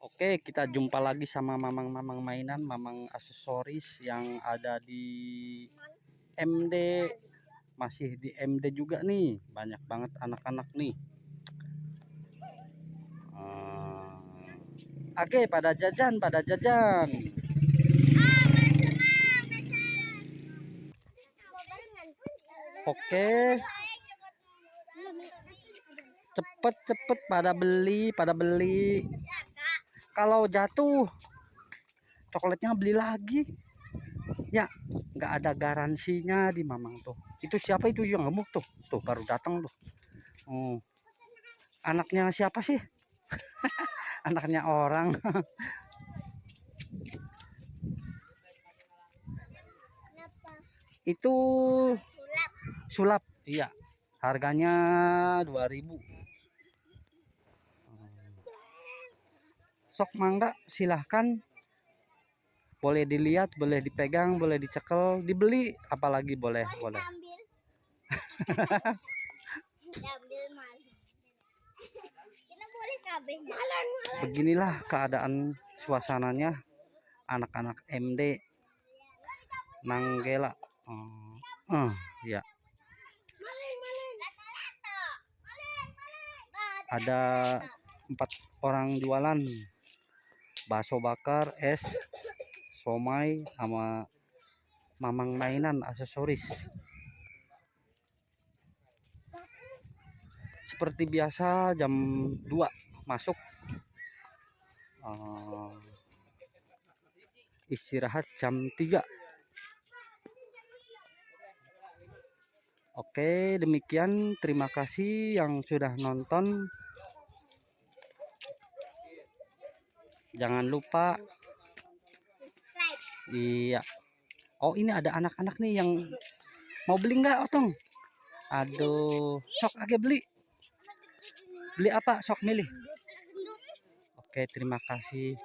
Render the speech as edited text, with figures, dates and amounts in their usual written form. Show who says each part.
Speaker 1: Oke, kita jumpa lagi sama mamang-mamang mainan, mamang aksesoris yang ada di MD. Masih di MD juga nih, banyak banget anak-anak nih. Oke, pada jajan, pada jajan. Oke, cepet pada beli, Kalau jatuh coklatnya beli lagi. Ya, nggak ada garansinya di mamang tuh. Itu siapa itu yang gemuk tuh? Tuh baru datang tuh. Anaknya siapa sih? Anaknya orang. Itu sulap. Iya. Harganya 2.000. Sok mangga silahkan. Boleh dilihat, boleh dipegang, boleh dicekel, dibeli, apalagi boleh. Beginilah keadaan suasananya anak-anak MD Nanggela. Ya. Ada 4 orang jualan bakso bakar, es, somai, sama mamang mainan aksesoris. Seperti biasa jam 2 masuk, istirahat jam 3. Oke, demikian, terima kasih yang sudah nonton. Jangan lupa. Iya. Oh, ini ada anak-anak nih yang mau beli nggak, Otong? Aduh, sok age beli. Beli apa? Sok milih. Oke, terima kasih.